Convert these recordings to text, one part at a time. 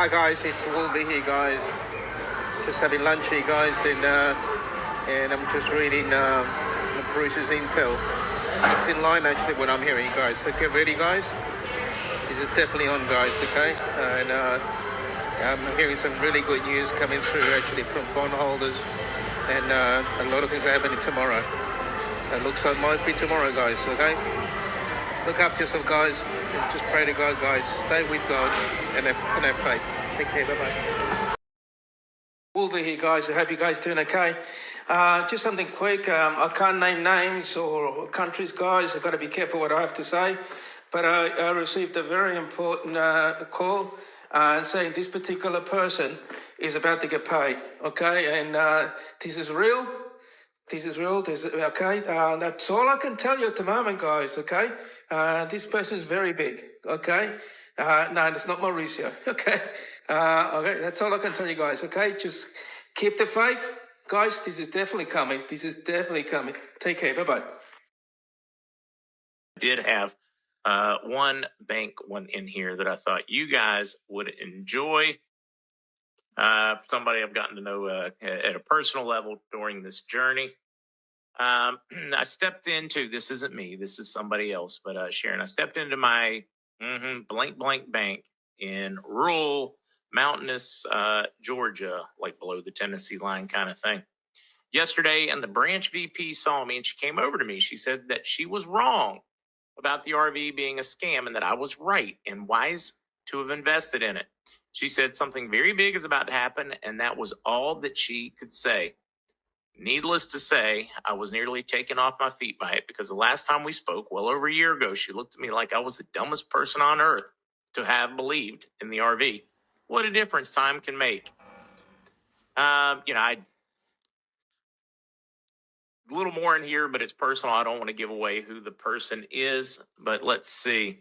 Hi guys, it's Wolverine here guys. Just having lunch here guys, and I'm just reading Bruce's intel. It's in line actually what I'm hearing guys. So get ready guys. This is definitely on guys, okay? And I'm hearing some really good news coming through actually from bondholders, and a lot of things are happening tomorrow. So it looks like it might be tomorrow guys, okay? Look after yourself guys, and just pray to God guys. Stay with God and have faith. Take care, bye-bye. Wolver here guys, I hope you guys doing okay. Just something quick, I can't name names or countries guys, I've got to be careful what I have to say, but I received a very important call saying this particular person is about to get paid, okay, and this is real. This is real, okay, that's all I can tell you at the moment, guys, okay? This person is very big, okay? No, it's not Mauricio, okay? Okay, that's all I can tell you, guys, okay? Just keep the faith. Guys, this is definitely coming. This is definitely coming. Take care, bye-bye. Did have one in here that I thought you guys would enjoy. Somebody I've gotten to know at a personal level during this journey. I stepped into, this isn't me, this is somebody else, but Sharon, I stepped into my blank bank in rural, mountainous Georgia, like below the Tennessee line kind of thing, yesterday, and the branch VP saw me and she came over to me. She said that she was wrong about the RV being a scam and that I was right and wise to have invested in it. She said something very big is about to happen, and that was all that she could say. Needless to say, I was nearly taken off my feet by it, because the last time we spoke, well over a year ago, she looked at me like I was the dumbest person on earth to have believed in the RV. What a difference time can make. I a little more in here, but it's personal. I don't want to give away who the person is, but let's see.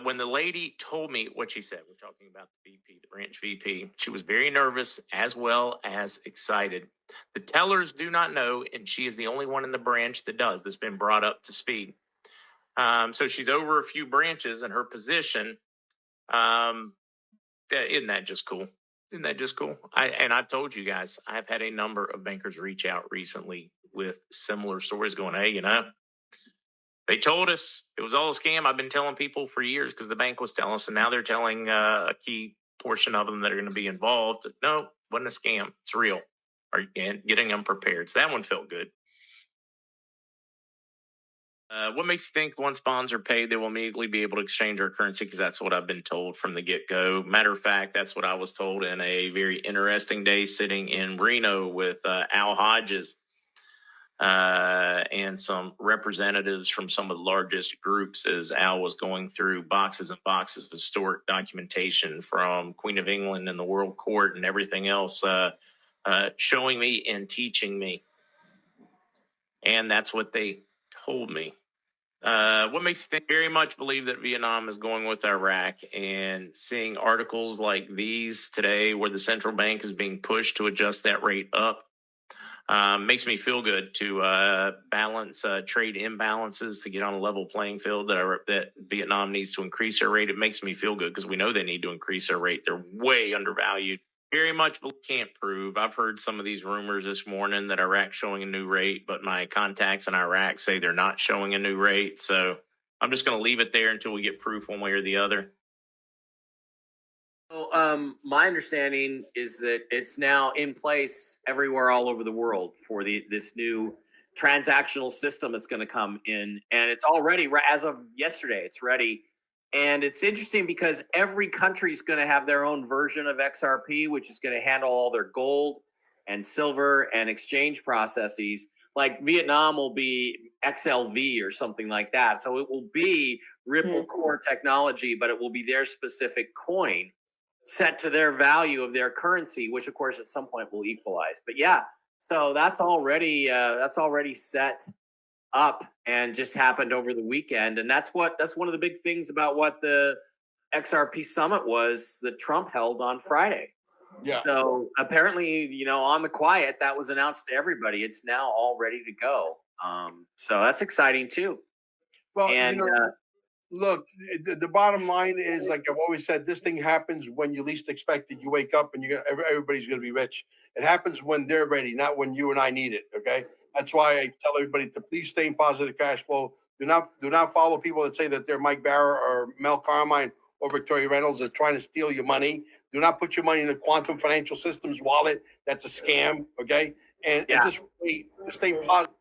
When the lady told me what she said, we're talking about the VP, the branch VP, she was very nervous as well as excited. The tellers do not know, and she is the only one in the branch that does. That's been brought up to speed. So she's over a few branches, and her position, isn't that just cool? Isn't that just cool? I've told you guys, I've had a number of bankers reach out recently with similar stories going, hey, they told us it was all a scam. I've been telling people for years because the bank was telling us, and now they're telling a key portion of them that are going to be involved. No, wasn't a scam. It's real. And getting them prepared. So that one felt good. What makes you think once bonds are paid, they will immediately be able to exchange our currency? Because that's what I've been told from the get-go. Matter of fact, that's what I was told in a very interesting day sitting in Reno with Al Hodges and some representatives from some of the largest groups, as Al was going through boxes and boxes of historic documentation from Queen of England and the World Court and everything else, showing me and teaching me. And that's what they told me. What makes you think? Very much believe that Vietnam is going with Iraq, and seeing articles like these today where the central bank is being pushed to adjust that rate up makes me feel good to balance trade imbalances, to get on a level playing field, that Vietnam needs to increase their rate. It makes me feel good because we know they need to increase their rate. They're way undervalued. Very much can't prove. I've heard some of these rumors this morning that Iraq's showing a new rate, but my contacts in Iraq say they're not showing a new rate. So I'm just going to leave it there until we get proof one way or the other. So, my understanding is that it's now in place everywhere all over the world for this new transactional system that's going to come in, and it's already, as of yesterday, it's ready. And it's interesting because every country is going to have their own version of XRP, which is going to handle all their gold and silver and exchange processes. Like Vietnam will be XLV or something like that. So it will be Ripple core technology, but it will be their specific coin set to their value of their currency, which of course at some point will equalize. But yeah, so that's already set up and just happened over the weekend. And that's one of the big things about what the XRP summit was that Trump held on Friday. Yeah. So apparently, on the quiet, that was announced to everybody. It's now all ready to go. So that's exciting too. Well, and Look, the bottom line is, like I've always said, this thing happens when you least expect it. You wake up and everybody's going to be rich. It happens when they're ready, not when you and I need it. Okay, that's why I tell everybody to please stay in positive cash flow. Do not follow people that say that they're Mike Barra or Mel Carmine or Victoria Reynolds. They're trying to steal your money. Do not put your money in the Quantum Financial Systems wallet. That's a scam. Okay, and just stay positive.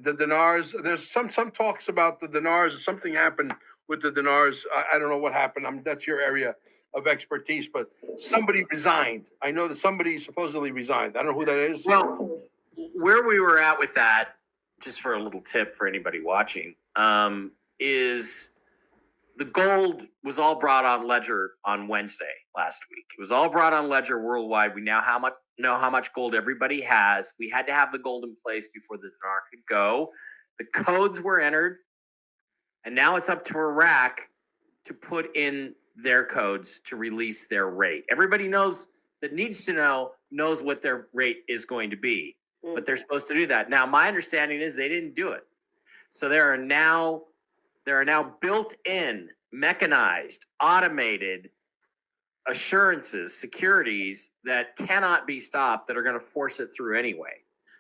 The dinars. There's some talks about the dinars. Something happened with the dinars. I don't know what happened. That's your area of expertise, but somebody resigned. I know that somebody supposedly resigned. I don't know who that is. Well, where we were at with that, just for a little tip for anybody watching, is the gold was all brought on Ledger on Wednesday last week. It was all brought on Ledger worldwide. We now know how much gold everybody has. We had to have the gold in place before the dinar could go. The codes were entered, and now it's up to Iraq to put in their codes to release their rate. Everybody knows that needs to knows what their rate is going to be, but they're supposed to do that. Now, my understanding is they didn't do it. So there are now built-in, mechanized, automated assurances, securities that cannot be stopped that are going to force it through anyway.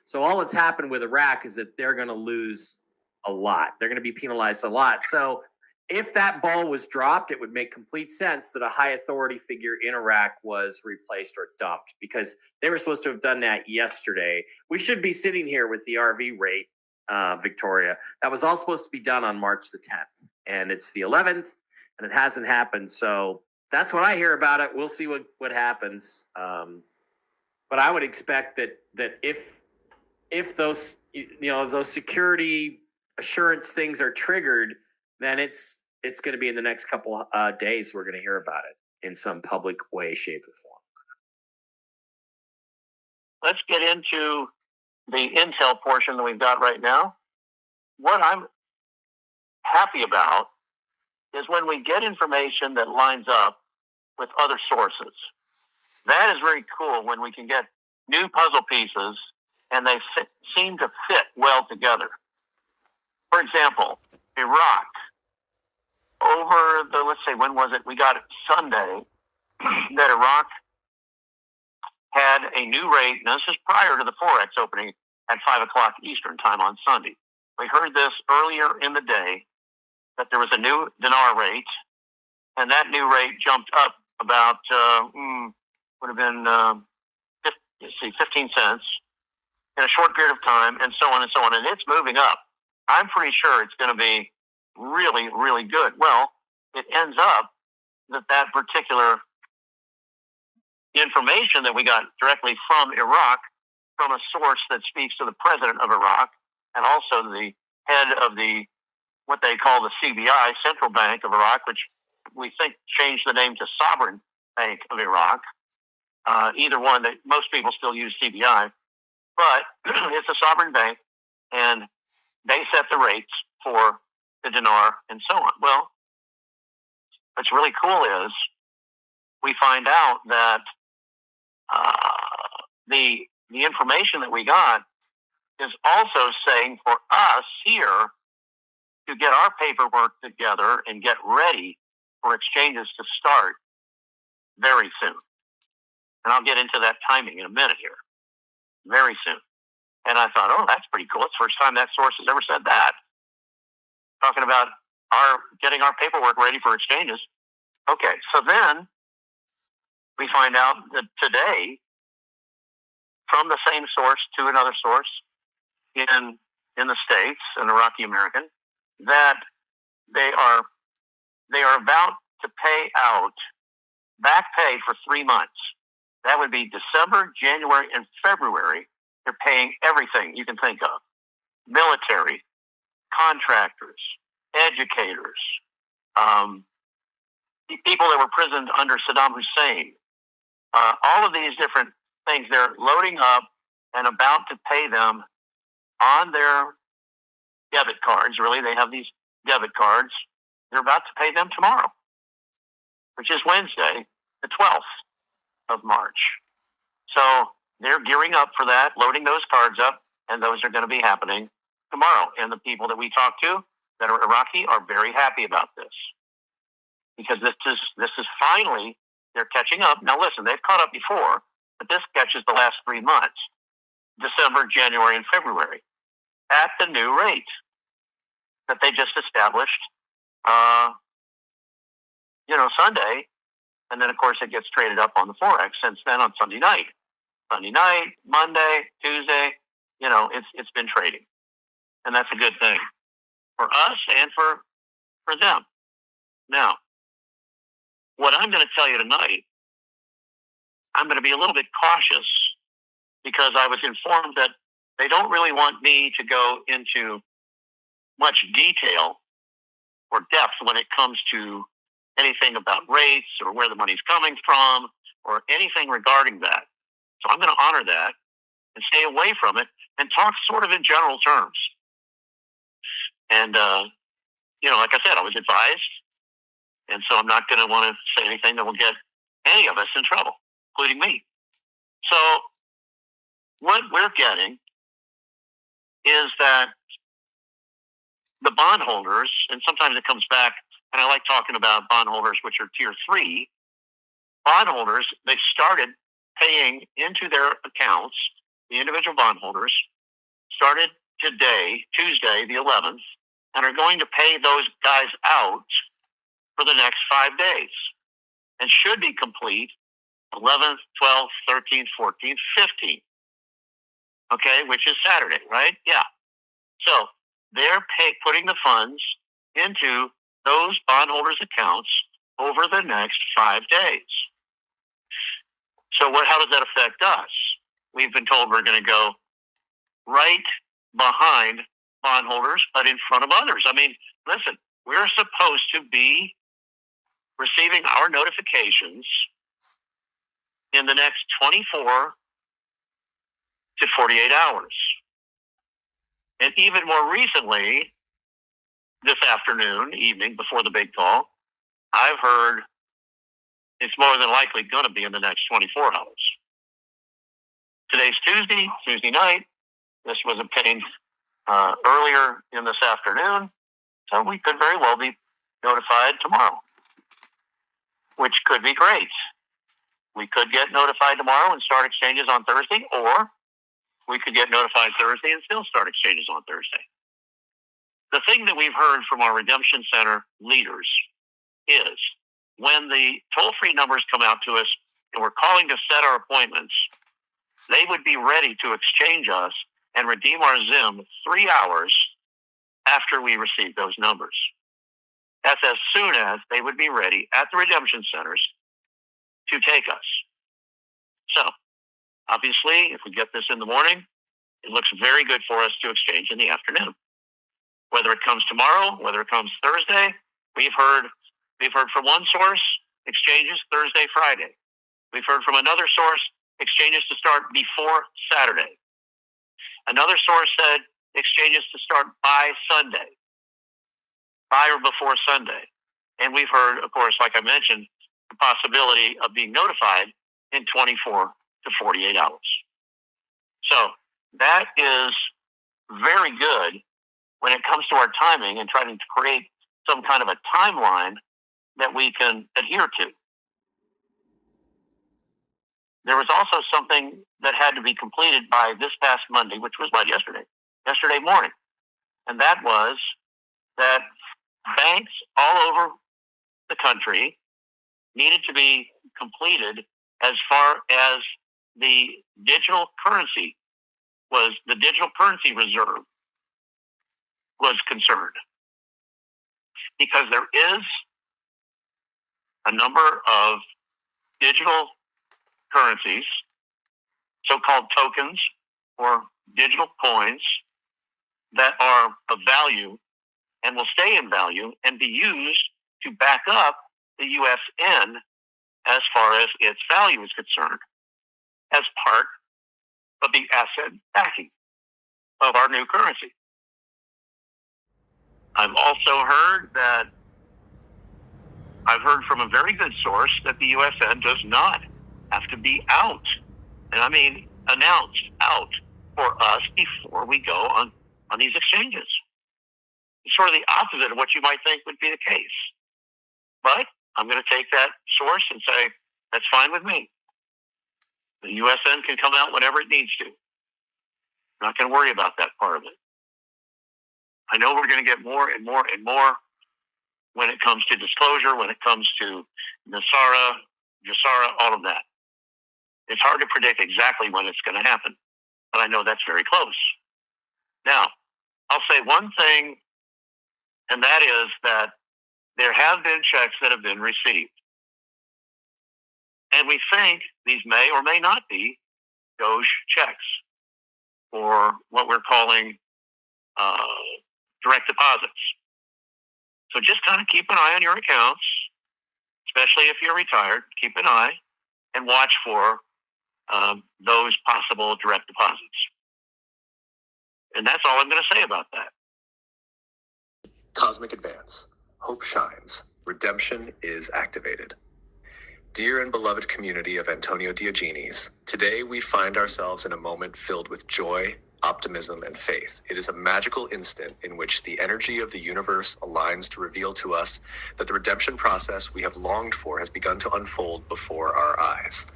So all that's happened with Iraq is that they're going to lose a lot. They're going to be penalized a lot. So if that ball was dropped, it would make complete sense that a high authority figure in Iraq was replaced or dumped, because they were supposed to have done that yesterday. We should be sitting here with the RV rate, Victoria. That was all supposed to be done on March the 10th, and it's the 11th, and it hasn't happened. So that's what I hear about it. We'll see what happens. But I would expect that if those those security assurance things are triggered, then it's going to be in the next couple days. We're going to hear about it in some public way, shape, or form. Let's get into the intel portion that we've got right now. What I'm happy about is when we get information that lines up with other sources. That is very cool when we can get new puzzle pieces and they seem to fit well together. For example, Iraq, over the, let's say, when was it? We got it Sunday, that Iraq had a new rate. Now, this is prior to the Forex opening at 5 o'clock Eastern time on Sunday. We heard this earlier in the day, that there was a new dinar rate, and that new rate jumped up about, would have been, 15 cents in a short period of time, and so on and so on. And it's moving up. I'm pretty sure it's going to be really, really good. Well, it ends up that particular information that we got directly from Iraq, from a source that speaks to the president of Iraq, and also the head of what they call the CBI, Central Bank of Iraq, which we think changed the name to Sovereign Bank of Iraq. Either one, most people still use CBI, but it's a sovereign bank, and they set the rates for the dinar and so on. Well, what's really cool is we find out that the information that we got is also saying for us here to get our paperwork together and get ready for exchanges to start very soon. And I'll get into that timing in a minute here. Very soon. And I thought, oh, that's pretty cool. It's the first time that source has ever said that. Talking about getting our paperwork ready for exchanges. Okay, so then we find out that today, from the same source to another source in the States, an Iraqi American, that they are about to pay out back pay for 3 months. That would be December, January, and February. They're paying everything you can think of. Military, contractors, educators, people that were imprisoned under Saddam Hussein. All of these different things, they're loading up and about to pay them on their debit cards. Really, they have these debit cards. They're about to pay them tomorrow, which is Wednesday, the 12th of March. So they're gearing up for that, loading those cards up, and those are going to be happening tomorrow. And the people that we talk to, that are Iraqi are very happy about this, because this is finally, they're catching up. Now listen, they've caught up before, but this catches the last 3 months, December, January, and February, at the new rate that they just established, Sunday. And then, of course, it gets traded up on the Forex since then on Sunday night, Monday, Tuesday, it's been trading. And that's a good thing for us and for them. Now, what I'm going to tell you tonight, I'm going to be a little bit cautious, because I was informed that they don't really want me to go into much detail or depth when it comes to anything about rates or where the money's coming from or anything regarding that. So I'm going to honor that and stay away from it and talk sort of in general terms. And, like I said, I was advised. And so I'm not going to want to say anything that will get any of us in trouble, including me. So what we're getting is that the bondholders, and sometimes it comes back, and I like talking about bondholders, which are tier 3. Bondholders, they started paying into their accounts, the individual bondholders, started today, Tuesday, the 11th, and are going to pay those guys out for the next 5 days, and should be complete 11th, 12th, 13th, 14th, 15th. Okay, which is Saturday, right? Yeah. So they're putting the funds into those bondholders' accounts over the next 5 days. So how does that affect us? We've been told we're going to go right behind bondholders, but in front of others. I mean, listen, we're supposed to be receiving our notifications in the next 24 to 48 hours. And even more recently, this evening, before the big call, I've heard it's more than likely going to be in the next 24 hours. Today's Tuesday night. This was obtained earlier in this afternoon, so we could very well be notified tomorrow, which could be great. We could get notified tomorrow and start exchanges on Thursday, or we could get notified Thursday and still start exchanges on Thursday. The thing that we've heard from our redemption center leaders is when the toll-free numbers come out to us and we're calling to set our appointments, they would be ready to exchange us and redeem our ZIM 3 hours after we receive those numbers. That's as soon as they would be ready at the redemption centers to take us. So, obviously, if we get this in the morning, it looks very good for us to exchange in the afternoon. Whether it comes tomorrow, whether it comes Thursday, we've heard from one source, exchanges Thursday, Friday. We've heard from another source, exchanges to start before Saturday. Another source said exchanges to start by Sunday, by or before Sunday. And we've heard, of course, like I mentioned, the possibility of being notified in 24 to 48 hours. So that is very good when it comes to our timing and trying to create some kind of a timeline that we can adhere to. There was also something that had to be completed by this past Monday, which was yesterday morning. And that was that banks all over the country needed to be completed as far as the digital currency reserve was concerned. Because there is a number of digital currencies, so-called tokens or digital coins, that are of value and will stay in value and be used to back up the USN as far as its value is concerned, as part of the asset backing of our new currency. I've also heard from a very good source that the USN does not have to be out, and I mean announced out, for us before we go on these exchanges. sort of the opposite of what you might think would be the case. But I'm going to take that source and say, that's fine with me. The USN can come out whenever it needs to. I'm not going to worry about that part of it. I know we're going to get more and more and more when it comes to disclosure, when it comes to Nasara, Jasara, all of that. It's hard to predict exactly when it's going to happen, but I know that's very close. Now, I'll say one thing, and that is that there have been checks that have been received. And we think these may or may not be Doge checks, or what we're calling direct deposits. So just kind of keep an eye on your accounts, especially if you're retired. Keep an eye and watch for those possible direct deposits. And that's all I'm going to say about that. Cosmic Advance. Hope shines. Redemption is activated. Dear and beloved community of Antonio Diogenes, today we find ourselves in a moment filled with joy, optimism, and faith. It is a magical instant in which the energy of the universe aligns to reveal to us that the redemption process we have longed for has begun to unfold before our eyes.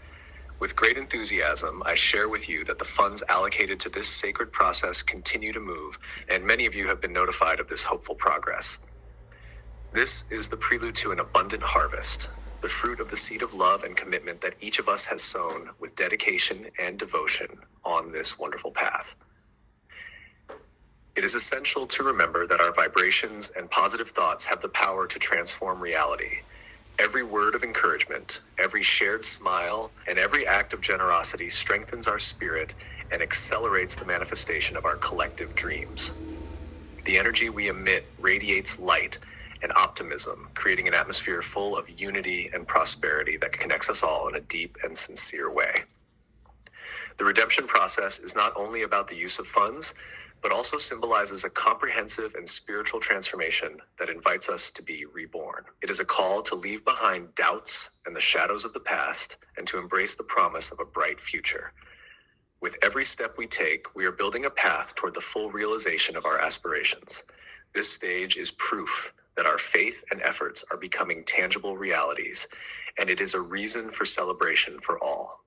With great enthusiasm, I share with you that the funds allocated to this sacred process continue to move, and many of you have been notified of this hopeful progress. This is the prelude to an abundant harvest, the fruit of the seed of love and commitment that each of us has sown with dedication and devotion on this wonderful path. It is essential to remember that our vibrations and positive thoughts have the power to transform reality. Every word of encouragement, every shared smile, and every act of generosity strengthens our spirit and accelerates the manifestation of our collective dreams. The energy we emit radiates light and optimism, creating an atmosphere full of unity and prosperity that connects us all in a deep and sincere way. The redemption process is not only about the use of funds, but also symbolizes a comprehensive and spiritual transformation that invites us to be reborn. It is a call to leave behind doubts and the shadows of the past and to embrace the promise of a bright future. With every step we take, we are building a path toward the full realization of our aspirations. This stage is proof that our faith and efforts are becoming tangible realities, and it is a reason for celebration for all.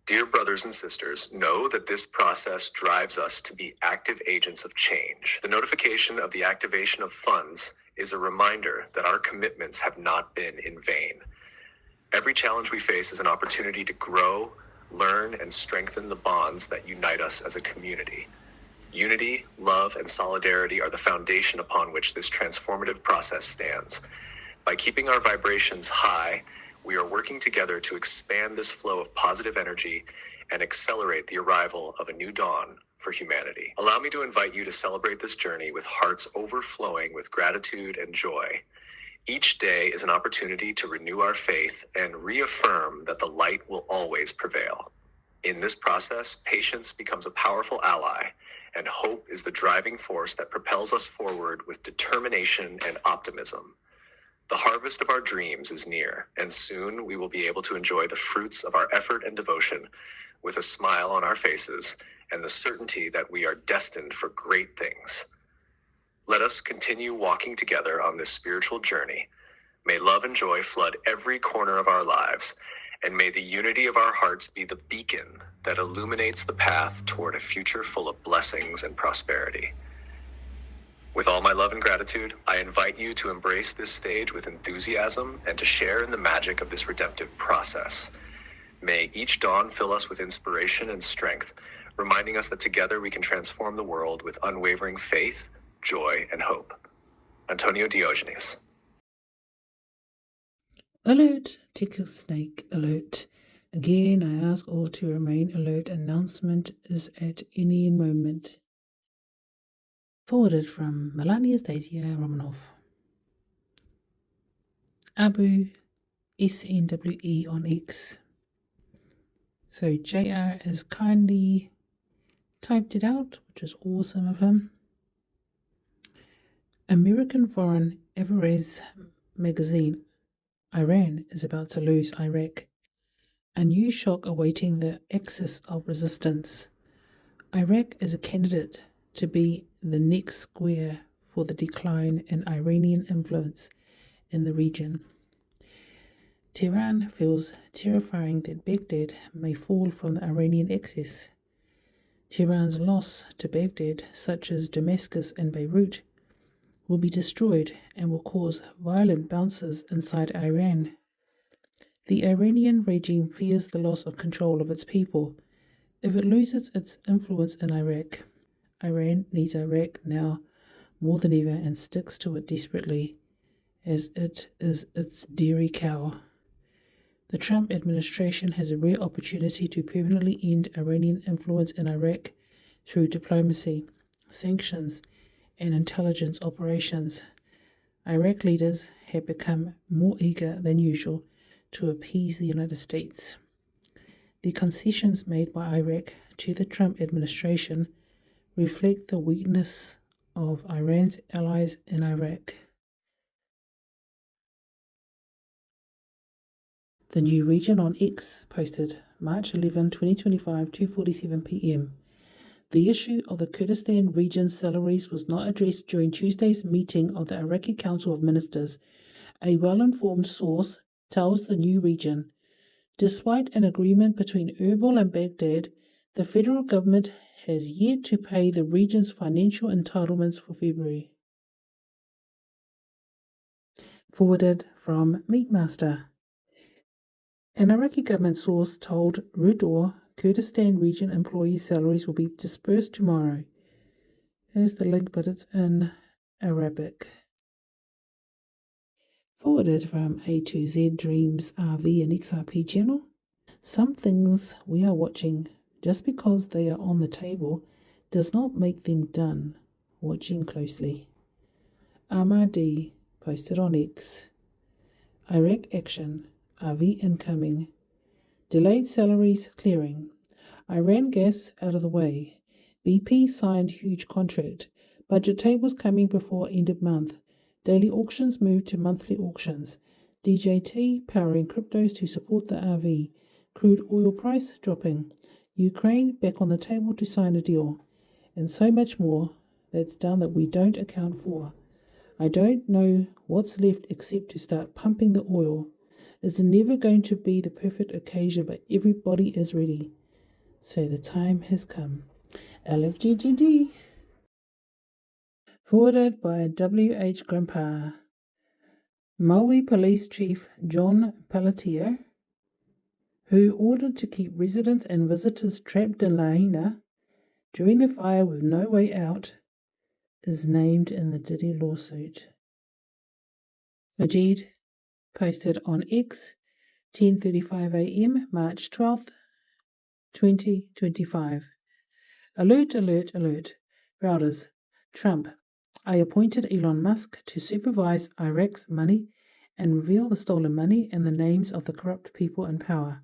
Dear brothers and sisters, know that this process drives us to be active agents of change. The notification of the activation of funds is a reminder that our commitments have not been in vain. Every challenge we face is an opportunity to grow, learn, and strengthen the bonds that unite us as a community. Unity, love, and solidarity are the foundation upon which this transformative process stands. By keeping our vibrations high, we are working together to expand this flow of positive energy and accelerate the arrival of a new dawn for humanity. Allow me to invite you to celebrate this journey with hearts overflowing with gratitude and joy. Each day is an opportunity to renew our faith and reaffirm that the light will always prevail. In this process, patience becomes a powerful ally, and hope is the driving force that propels us forward with determination and optimism. The harvest of our dreams is near, and soon we will be able to enjoy the fruits of our effort and devotion with a smile on our faces and the certainty that we are destined for great things. Let us continue walking together on this spiritual journey. May love and joy flood every corner of our lives, and may the unity of our hearts be the beacon that illuminates the path toward a future full of blessings and prosperity. With all my love and gratitude, I invite you to embrace this stage with enthusiasm and to share in the magic of this redemptive process. May each dawn fill us with inspiration and strength, reminding us that together we can transform the world with unwavering faith, joy, and hope. Antonio Diogenes. Alert, tickle snake alert. Again, I ask all to remain alert. Announcement is at any moment. Forwarded from Melania Stasia Romanov. Abu SNWE on X. So JR has kindly typed it out, which is awesome of him. American Foreign Everest magazine. Iran is about to lose Iraq. A new shock awaiting the axis of resistance. Iraq is a candidate to be the next square for the decline in Iranian influence in the region. Tehran feels terrifying that Baghdad may fall from the Iranian excess. Tehran's loss to Baghdad, such as Damascus and Beirut, will be destroyed and will cause violent bounces inside Iran. The Iranian regime fears the loss of control of its people if it loses its influence in Iraq. Iran needs Iraq now more than ever and sticks to it desperately, as it is its dairy cow. The Trump administration has a rare opportunity to permanently end Iranian influence in Iraq through diplomacy, sanctions, and intelligence operations. Iraq leaders have become more eager than usual to appease the United States. The concessions made by Iraq to the Trump administration reflect the weakness of Iran's allies in Iraq. The new region on X posted March 11, 2025, 2:47 p.m. The issue of the Kurdistan region's salaries was not addressed during Tuesday's meeting of the Iraqi Council of Ministers, a well-informed source tells the new region. Despite an agreement between Erbil and Baghdad, the federal government has yet to pay the region's financial entitlements for February. Forwarded from Meatmaster. An Iraqi government source told Reuters Kurdistan region employees' salaries will be dispersed tomorrow. Here's the link, but it's in Arabic. Forwarded from A to Z Dreams RV and XRP channel. Some things we are watching, just because they are on the table, does not make them done. Watching closely. AmarD posted on X. Iraq action. RV incoming. Delayed salaries clearing. Iran gas out of the way. BP signed huge contract. Budget tables coming before end of month. Daily auctions moved to monthly auctions. DJT powering cryptos to support the RV. Crude oil price dropping. Ukraine back on the table to sign a deal. And so much more that's done that we don't account for. I don't know what's left except to start pumping the oil. It's never going to be the perfect occasion, but everybody is ready. So the time has come. LFGGG. Forwarded by W.H. Grandpa. Maui Police Chief John Pelletier, who ordered to keep residents and visitors trapped in Lahaina during the fire with no way out, is named in the Diddy lawsuit. Majid posted on X, 10:35 a.m., March 12th, 2025. Alert, alert, alert. Routers. Trump. I appointed Elon Musk to supervise Iraq's money and reveal the stolen money and the names of the corrupt people in power.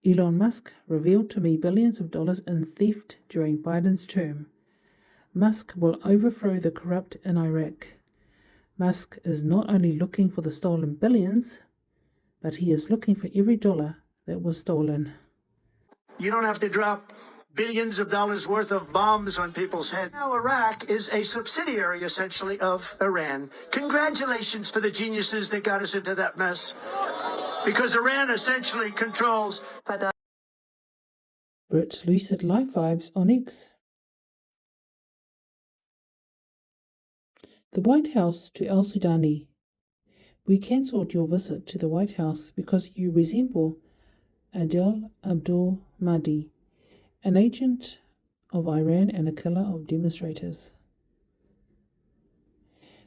Elon Musk revealed to me billions of dollars in theft during Biden's term. Musk will overthrow the corrupt in Iraq. Musk is not only looking for the stolen billions, but he is looking for every dollar that was stolen. You don't have to drop billions of dollars worth of bombs on people's heads. Now Iraq is a subsidiary, essentially, of Iran. Congratulations to the geniuses that got us into that mess. Because Iran essentially controls... Brit Lucid Life Vibes on X. The White House to SUDANI. We cancelled your visit to the White House because you resemble Adel Abdul Mahdi, an agent of Iran and a killer of demonstrators.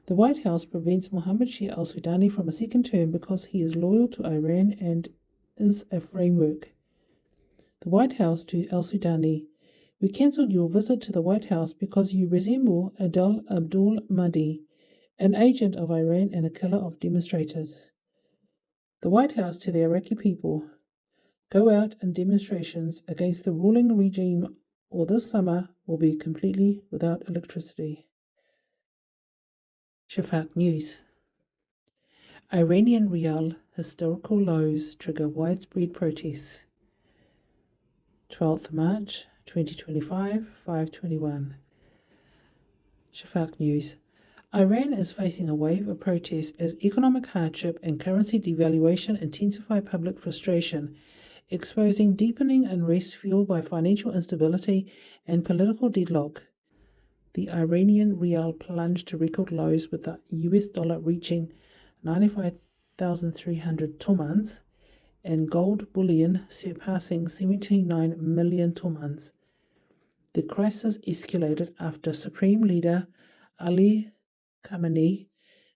The White House prevents Mohammed Shia al-Sudani from a second term because he is loyal to Iran and is a framework. The White House to al-Sudani. We cancelled your visit to the White House because you resemble Adel Abdul Mahdi, an agent of Iran and a killer of demonstrators. The White House to the Iraqi people. Go out in demonstrations against the ruling regime, or this summer will be completely without electricity. Shafaq News. Iranian rial historical lows trigger widespread protests. 12th March 2025, 5:21. Shafaq News. Iran is facing a wave of protests as economic hardship and currency devaluation intensify public frustration, exposing deepening unrest fueled by financial instability and political deadlock. The Iranian rial plunged to record lows with the US dollar reaching 95,300 tomans and gold bullion surpassing 79 million tomans. The crisis escalated after Supreme Leader Ali Khamenei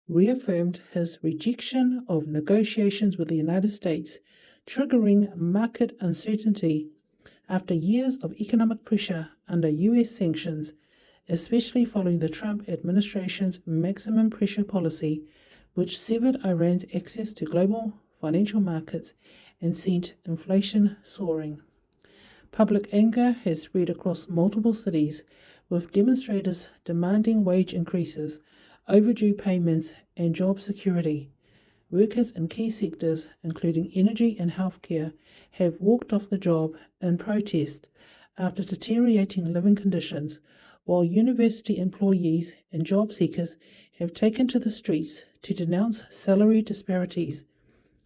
reaffirmed his rejection of negotiations with the United States, triggering market uncertainty after years of economic pressure under US sanctions, especially following the Trump administration's maximum pressure policy, which severed Iran's access to global financial markets and sent inflation soaring. Public anger has spread across multiple cities, with demonstrators demanding wage increases, overdue payments, and job security. Workers in key sectors, including energy and healthcare, have walked off the job in protest after deteriorating living conditions, while university employees and job seekers have taken to the streets to denounce salary disparities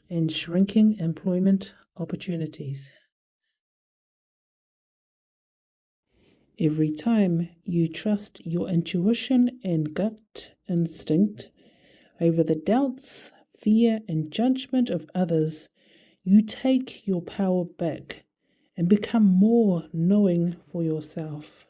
and shrinking employment opportunities. Every time you trust your intuition and gut instinct over the doubts, fear, and judgment of others, you take your power back and become more knowing for yourself.